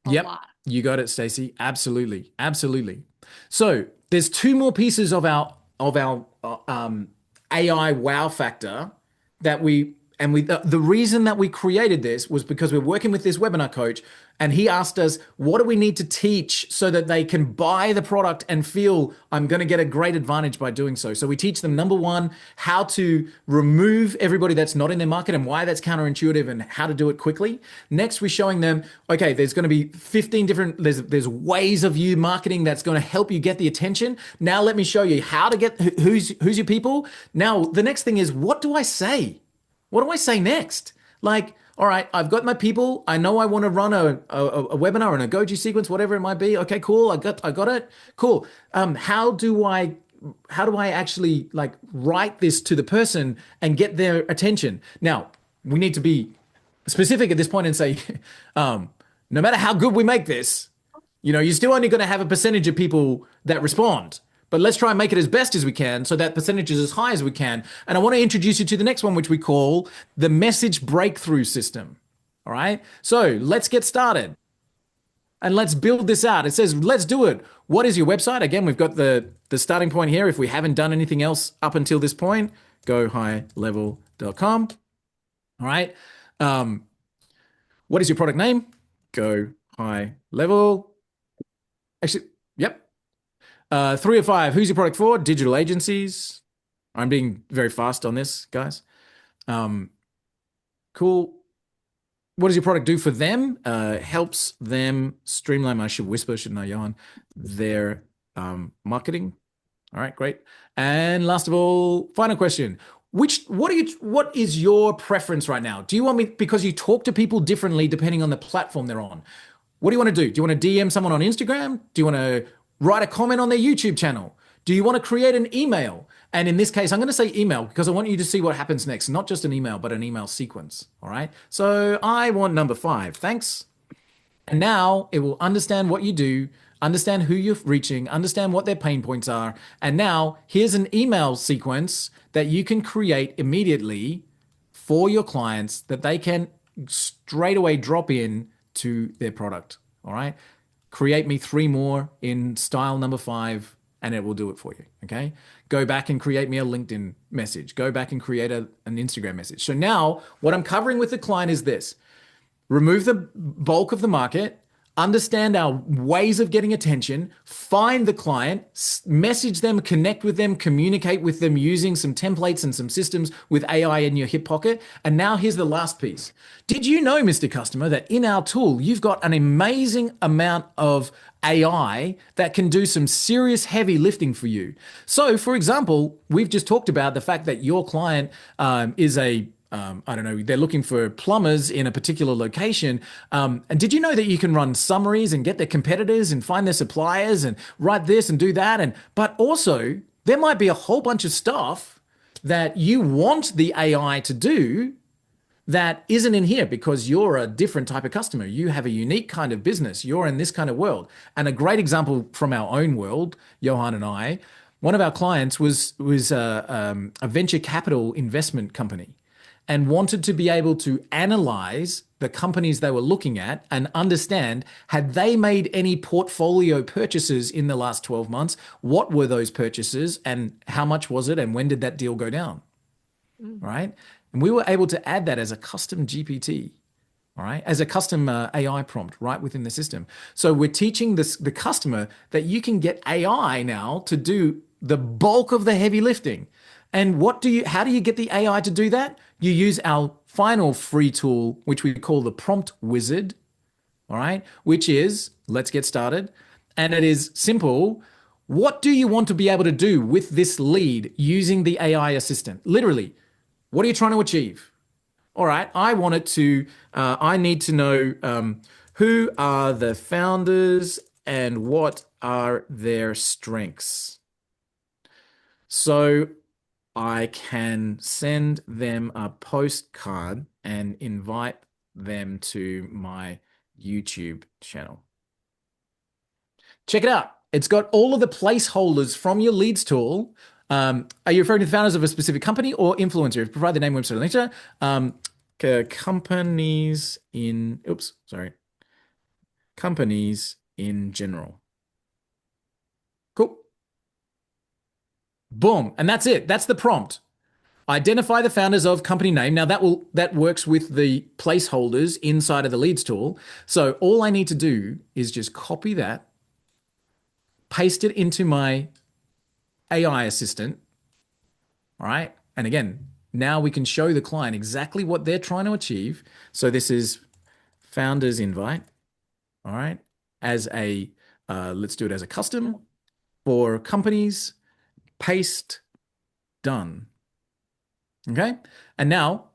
C: a
A: Yep,
C: lot.
A: you got it, Stacey. Absolutely, absolutely. So there's two more pieces of our AI wow factor that the reason that we created this was because we're working with this webinar coach, and he asked us, what do we need to teach so that they can buy the product and feel I'm going to get a great advantage by doing so. So we teach them, number one, how to remove everybody that's not in their market and why that's counterintuitive and how to do it quickly. Next, we're showing them, okay, there's going to be 15 different, there's ways of you marketing that's going to help you get the attention. Now let me show you how to get who's your people. Now the next thing is, what do I say? What do I say next? Like, all right, I've got my people. I know I want to run a webinar and a Goji sequence, whatever it might be. Okay, cool. I got it. Cool. How do I actually like write this to the person and get their attention? Now, we need to be specific at this point and say, no matter how good we make this, you're still only going to have a percentage of people that respond. But let's try and make it as best as we can so that percentage is as high as we can. And I want to introduce you to the next one, which we call the message breakthrough system. All right. So let's get started and let's build this out. It says, let's do it. What is your website? Again, we've got the starting point here. If we haven't done anything else up until this point, go highlevel.com. All right. What is your product name? Go high level. Actually, yep. 3 or 5. Who's your product for? Digital agencies. I'm being very fast on this, guys. Cool. What does your product do for them? Helps them streamline. I should whisper, shouldn't I, Johan? Their marketing. All right, great. And last of all, final question. What is your preference right now? Do you want me, because you talk to people differently depending on the platform they're on? What do you want to do? Do you want to DM someone on Instagram? Do you want to write a comment on their YouTube channel? Do you want to create an email? And in this case, I'm going to say email because I want you to see what happens next. Not just an email, but an email sequence. All right. So I want number 5. Thanks. And now it will understand what you do, understand who you're reaching, understand what their pain points are. And now here's an email sequence that you can create immediately for your clients that they can straight away drop in to their product. All right. Create me 3 more in style number 5, and it will do it for you. Okay. Go back and create me a LinkedIn message. Go back and create an Instagram message. So now what I'm covering with the client is this: remove the bulk of the market, understand our ways of getting attention, find the client, message them, connect with them, communicate with them using some templates and some systems with AI in your hip pocket. And now here's the last piece. Did you know, Mr. Customer, that in our tool, you've got an amazing amount of AI that can do some serious heavy lifting for you? So, for example, we've just talked about the fact that your client is I don't know, they're looking for plumbers in a particular location. And did you know that you can run summaries and get their competitors and find their suppliers and write this and do that? But also, there might be a whole bunch of stuff that you want the AI to do that isn't in here because you're a different type of customer. You have a unique kind of business. You're in this kind of world. And a great example from our own world, Johan and I, one of our clients was a venture capital investment company and wanted to be able to analyze the companies they were looking at and understand, had they made any portfolio purchases in the last 12 months? What were those purchases and how much was it and when did that deal go down? Right? And we were able to add that as a custom GPT, all right, as a custom AI prompt right within the system. So we're teaching the customer that you can get AI now to do the bulk of the heavy lifting. And how do you get the AI to do that? You use our final free tool, which we call the prompt wizard, all right, which is, let's get started. And it is simple. What do you want to be able to do with this lead using the AI assistant? Literally, what are you trying to achieve? All right, I need to know who are the founders and what are their strengths. So I can send them a postcard and invite them to my YouTube channel. Check it out. It's got all of the placeholders from your leads tool. Are you referring to the founders of a specific company or influencer? Provide the name, website, and later. Companies in, companies in general. Cool. Boom. And that's it. That's the prompt. Identify the founders of company name. Now that works with the placeholders inside of the leads tool. So all I need to do is just copy that, paste it into my AI assistant. All right. And again, now we can show the client exactly what they're trying to achieve. So this is founders invite. All right. As a, let's do it as a custom for companies, paste, done. Okay. And now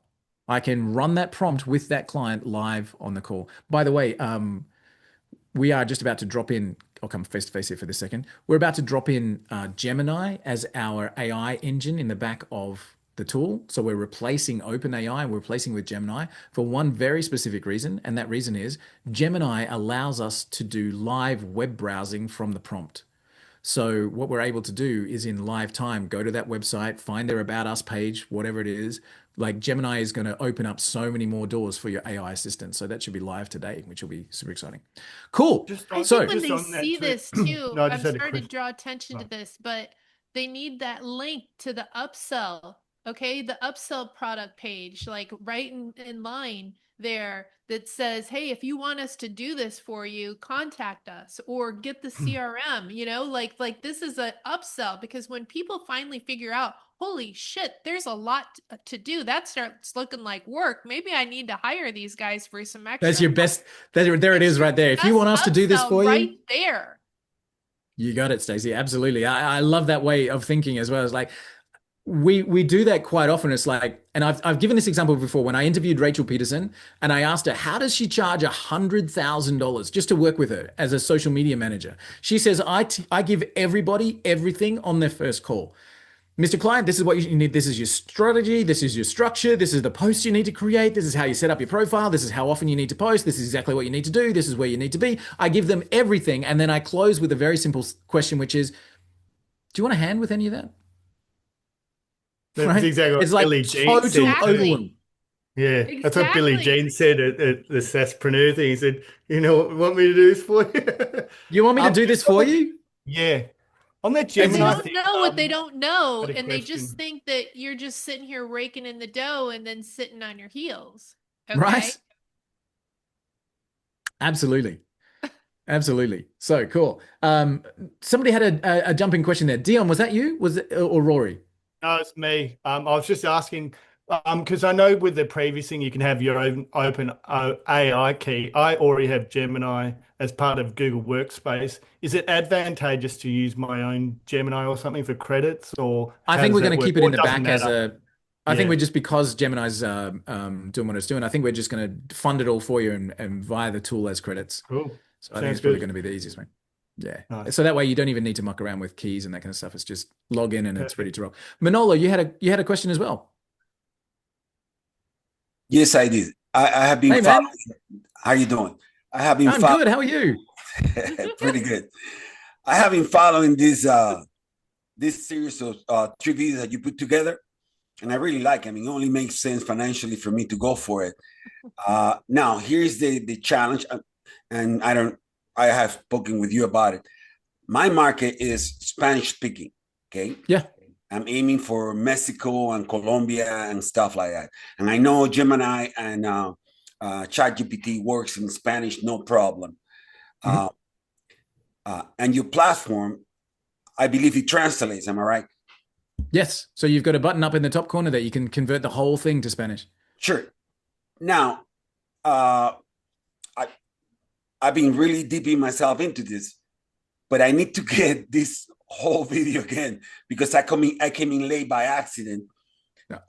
A: I can run that prompt with that client live on the call. By the way, we are just about to drop in, I'll come face to face here for this second. We're about to drop in Gemini as our AI engine in the back of the tool. So we're replacing OpenAI, we're replacing with Gemini for one very specific reason. And that reason is Gemini allows us to do live web browsing from the prompt. So what we're able to do is in live time, go to that website, find their About Us page, whatever it is. Like Gemini is going to open up so many more doors for your AI assistant. So that should be live today, which will be super exciting. Cool.
C: I think when they see this too,
E: No,
C: I'm starting to draw attention to this, but they need that link to the upsell. Okay, the upsell product page, like right in line there that says, hey, if you want us to do this for you, contact us or get the CRM, like this is an upsell, because when people finally figure out, holy shit, there's a lot to do, that starts looking like work. Maybe I need to hire these guys for some extra.
A: That's your best. There it is right there. If you want us to do this for you.
C: Right there.
A: You got it, Stacey. Absolutely. I love that way of thinking as well. It's like, we do that quite often. It's like, and I've given this example before when I interviewed Rachel Peterson and I asked her, how does she charge $100,000 just to work with her as a social media manager? She says, I give everybody everything on their first call. Mr. Client, this is what you need. This is your strategy. This is your structure. This is the posts you need to create. This is how you set up your profile. This is how often you need to post. This is exactly what you need to do. This is where you need to be. I give them everything. And then I close with a very simple question, which is, do you want a hand with any of that?
G: That's
A: right?
G: exactly what
A: it's like
G: Billy Jean
A: total
G: said.
A: overwhelm.
G: Yeah,
C: Exactly.
G: that's what Billy Jean said at the SaaSpreneur thing. He said, "You know what, want me to do this for you?
A: You want me to do this for you?"
G: Yeah. On that
C: They
G: Gemini
C: don't
G: thing,
C: know what they don't know,
G: had a
C: and they just
G: question.
C: think that you're just sitting here raking in the dough and then sitting on your heels. Okay?
A: Right? Absolutely. Absolutely. So cool. Somebody had a jumping question there. Dion, was that you? Was it or Rory?
G: No, it's me. I was just asking, because I know with the previous thing you can have your own open AI key. I already have Gemini as part of Google Workspace. Is it advantageous to use my own Gemini or something for credits, or
A: I
G: how
A: think
G: does
A: we're
G: that
A: going to
G: work?
A: keep it
G: Or
A: in the
G: doesn't
A: back as
G: matter?
A: I think
G: Yeah.
A: we're just because Gemini's doing what it's doing. I think we're just going to fund it all for you and via the tool as credits.
G: Cool.
A: So I think
G: Sounds
A: it's probably
G: good.
A: going to be the easiest way. Yeah.
G: Nice.
A: So that way you don't even need to muck around with keys and that kind of stuff. It's just log in and it's
G: Perfect.
A: ready to roll. Manolo, you had a question as well.
H: Yes, I did. I have been
A: Hey man,
H: following. How you doing? I have been
A: I'm
H: following.
A: good. How are you?
H: Pretty good. I have been following this series of 3 videos that you put together, and I really like it. I mean, it only makes sense financially for me to go for it. Now, here's the challenge, and I have spoken with you about it. My market is Spanish speaking. Okay.
A: Yeah.
H: I'm aiming for Mexico and Colombia and stuff like that. And I know Gemini and ChatGPT works in Spanish, no problem. And your platform, I believe it translates. Am I right?
A: Yes. So you've got a button up in the top corner that you can convert the whole thing to Spanish.
H: Sure. Now, I've been really dipping myself into this, but I need to get this whole video again because I came in late by accident.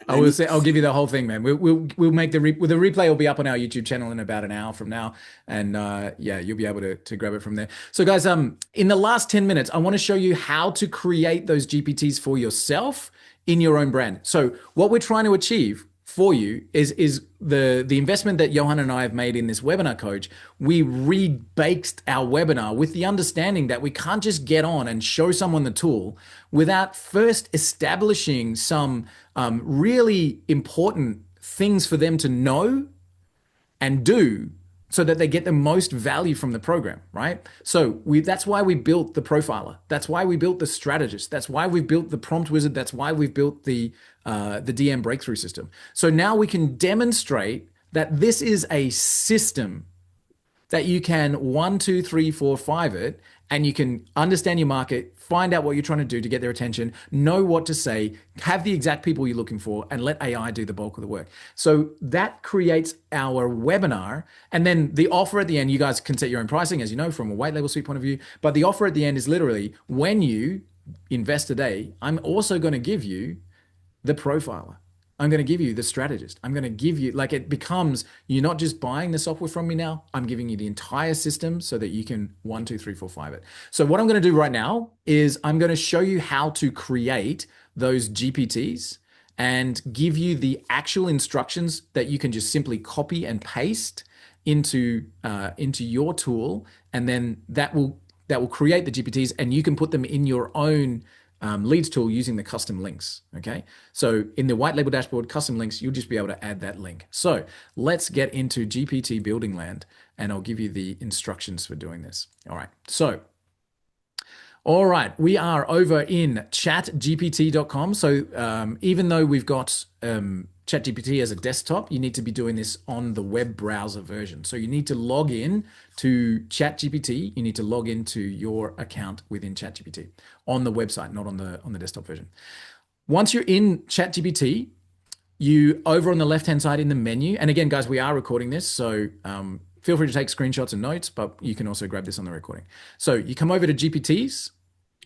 A: I will say, I'll give you the whole thing, man. We'll make the replay will be up on our YouTube channel in about an hour from now, and yeah, you'll be able to grab it from there. So, guys, in the last 10 minutes, I want to show you how to create those GPTs for yourself in your own brand. So, what we're trying to achieve for you is the investment that Johan and I have made in this webinar coach. We rebaked our webinar with the understanding that we can't just get on and show someone the tool without first establishing some really important things for them to know and do so that they get the most value from the program, right? So that's why we built the profiler. That's why we built the strategist. That's why we've built the prompt wizard. That's why we've built the DM breakthrough system. So now we can demonstrate that this is a system that you can 1, 2, 3, 4, 5 it, and you can understand your market, find out what you're trying to do to get their attention, know what to say, have the exact people you're looking for, and let AI do the bulk of the work. So that creates our webinar. And then the offer at the end, you guys can set your own pricing, as you know, from a white label suite point of view. But the offer at the end is literally, when you invest today, I'm also going to give you the profiler. I'm going to give you the strategist. I'm going to give you, like, it becomes, you're not just buying the software from me now. I'm giving you the entire system so that you can 1, 2, 3, 4, 5 it. So what I'm going to do right now is I'm going to show you how to create those GPTs and give you the actual instructions that you can just simply copy and paste into your tool, and then that will create the GPTs, and you can put them in your own leads tool using the custom links. Okay, so in the white label dashboard, custom links, you'll just be able to add that link. So let's get into GPT building land, and I'll give you the instructions for doing this. All right, so all right, we are over in chatgpt.com. So even though we've got ChatGPT as a desktop, you need to be doing this on the web browser version. So you need to log in to ChatGPT. You need to log into your account within ChatGPT on the website, not on the desktop version. Once you're in ChatGPT, you over on the left-hand side in the menu, and again, guys, we are recording this, so feel free to take screenshots and notes, but you can also grab this on the recording. So you come over to GPTs.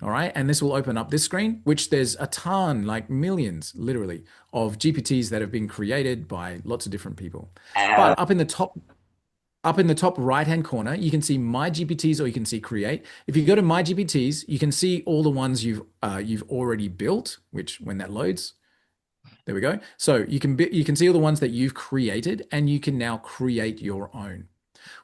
A: All right, and this will open up this screen, which there's a ton, like millions, literally, of GPTs that have been created by lots of different people. But up in the top right-hand corner, you can see My GPTs, or you can see Create. If you go to My GPTs, you can see all the ones you've already built, which when that loads, there we go. So you can see all the ones that you've created, and you can now create your own.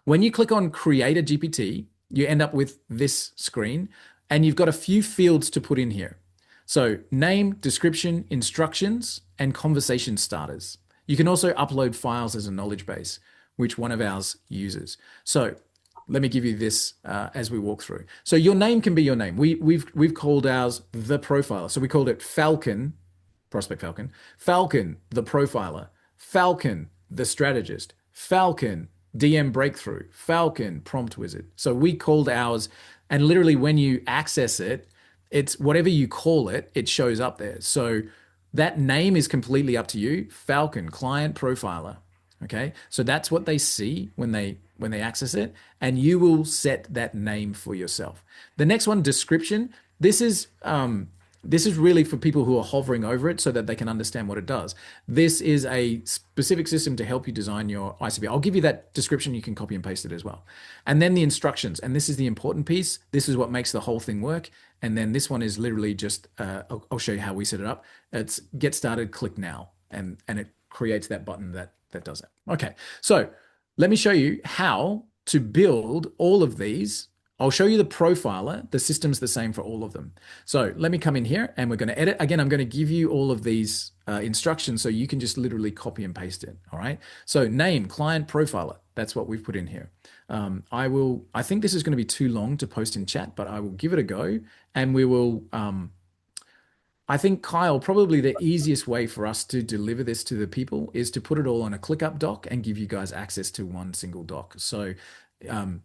A: When you click on Create a GPT, you end up with this screen. And you've got a few fields to put in here. So name, description, instructions, and conversation starters. You can also upload files as a knowledge base, which one of ours uses. So let me give you this as we walk through. So your name can be your name. We've called ours the profiler. So we called it Falcon, Prospect Falcon, Falcon, the profiler, Falcon, the strategist, Falcon, DM breakthrough, Falcon, prompt wizard. So we called ours. And literally when you access it, it's whatever you call it, it shows up there. So that name is completely up to you. Falcon, client profiler. Okay. So that's what they see when they access it, and you will set that name for yourself. The next one, description. This is really for people who are hovering over it so that they can understand what it does. This is a specific system to help you design your ICP. I'll give you that description. You can copy and paste it as well. And then the instructions. And this is the important piece. This is what makes the whole thing work. And then this one is literally just, I'll show you how we set it up. It's get started, click now. And it creates that button that does it. Okay, so let me show you how to build all of these. I'll show you the profiler. The system's the same for all of them. So let me come in here and we're going to edit. Again, I'm going to give you all of these instructions so you can just literally copy and paste it. All right. So name, client profiler. That's what we've put in here. I think this is going to be too long to post in chat, but I will give it a go, and we will, I think, Kyle, probably the easiest way for us to deliver this to the people is to put it all on a ClickUp doc and give you guys access to one single doc. So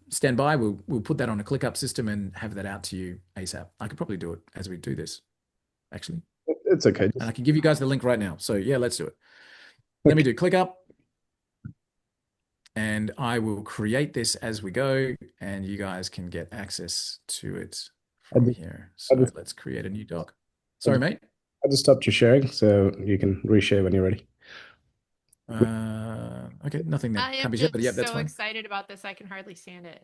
A: stand by. We'll put that on a ClickUp system and have that out to you ASAP. I could probably do it as we do this, actually.
B: It's okay.
A: And I can give you guys the link right now. So yeah, let's do it. Let me do ClickUp, and I will create this as we go, and you guys can get access to it from here. So let's create a new doc. Sorry, mate.
B: I just stopped your sharing, so you can reshare when you're ready.
A: Okay, nothing that
C: I
A: can't
C: am
A: be shared, but yeah,
C: just
A: that's
C: so
A: fine.
C: excited about this. I can hardly stand it.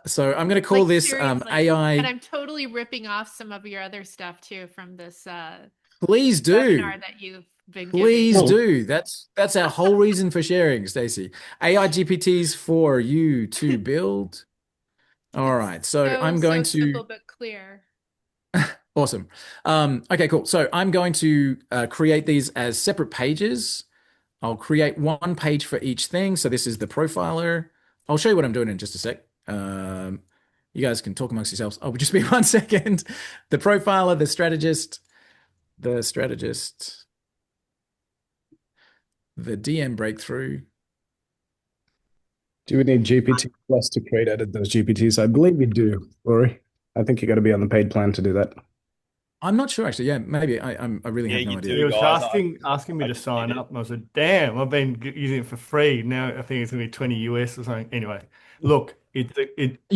A: So I'm going to call
C: Like
A: this
C: seriously. And
A: AI.
C: I'm totally ripping off some of your other stuff too from this
A: Please do.
C: webinar that you've been giving.
A: Please do. That's our whole reason for sharing, Stacey. AI GPTs for you to build. All
C: It's
A: right. So
C: so,
A: I'm
C: so
A: going to.
C: simple but clear.
A: Awesome. Okay, cool. So I'm going to create these as separate pages. I'll create one page for each thing. So this is the profiler. I'll show you what I'm doing in just a sec. You guys can talk amongst yourselves. I'll just be 1 second. The profiler, the strategist, the DM breakthrough.
B: Do we need GPT Plus to create edit those GPTs? I believe you do, Rory. I think you got to be on the paid plan to do that.
A: I'm not sure actually. Yeah, maybe. I really have no idea.
G: He was
I: guys.
G: asking me
I: I
G: to
I: can
G: sign
I: get it.
G: up, and I said, "Damn, I've been using it for free. Now I think it's going to be 20 US or something." Anyway, look,
A: You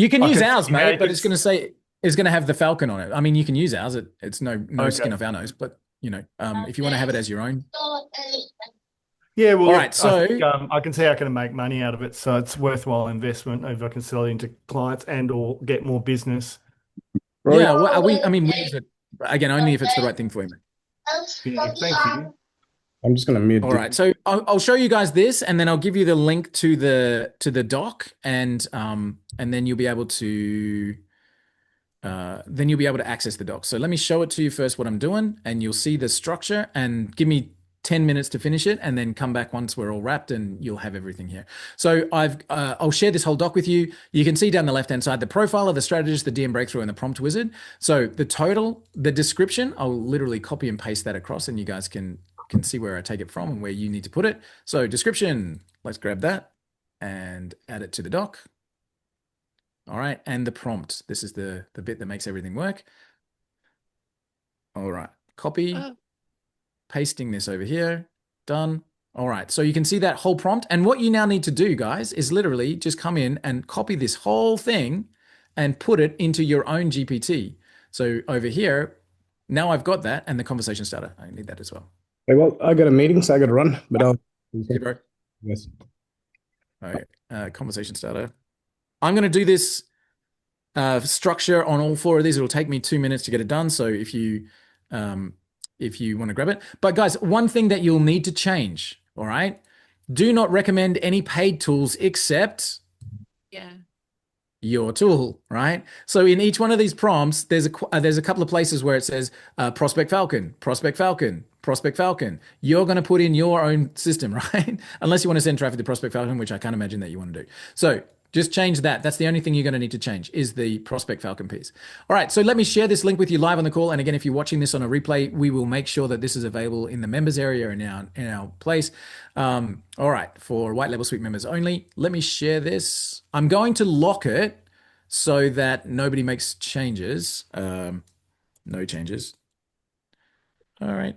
A: can
G: I
A: use
G: can
A: ours,
G: see how
A: mate,
G: you
A: but
G: can
A: it's going to say it's going to have the falcon on it. I mean, you can use ours. It's no skin
G: Okay.
A: off our nose, but if you want to have it as your own.
G: Yeah, well,
A: All
G: look,
A: right.
G: I
A: So
G: think I can see how I can make money out of it, so it's worthwhile investment if I can sell it into clients and or get more business.
B: Rory,
A: yeah, well, we use it again only if it's the right thing for you.
G: Yeah, thank you.
B: I'm just going to mute.
A: All right, so I'll show you guys this, and then I'll give you the link to the doc, and then you'll be able to access the doc. So let me show it to you first what I'm doing, and you'll see the structure. And give me 10 minutes to finish it, and then come back once we're all wrapped, and you'll have everything here. So I'll share this whole doc with you. You can see down the left-hand side the profiler, the strategist, the DM breakthrough, and the prompt wizard. So the description, I'll literally copy and paste that across, and you guys can see where I take it from and where you need to put it. So description, let's grab that and add it to the doc. All right, and the prompt. This is the bit that makes everything work. All right, copy, pasting this over here, done. All right, so you can see that whole prompt. And what you now need to do, guys, is literally just come in and copy this whole thing and put it into your own GPT. So over here, now I've got that and the conversation starter. I need that as well.
B: Hey, well, I got a meeting, so I got to run, but I'll.
A: Hey, bro.
B: Yes.
A: Okay, conversation starter. I'm going to do this structure on all 4 of these. It'll take me 2 minutes to get it done. So if you want to grab it. But guys, one thing that you'll need to change, all right? Do not recommend any paid tools except your tool, right? So in each one of these prompts, there's a couple of places where it says Prospect Falcon, Prospect Falcon, Prospect Falcon. You're going to put in your own system, right? Unless you want to send traffic to Prospect Falcon, which I can't imagine that you want to do. So just change that. That's the only thing you're going to need to change is the Prospect Falcon piece. All right, so let me share this link with you live on the call. And again, if you're watching this on a replay, we will make sure that this is available in the members area in our place. All right, for white label suite members only. Let me share this. I'm going to lock it so that nobody makes changes. No changes. All right.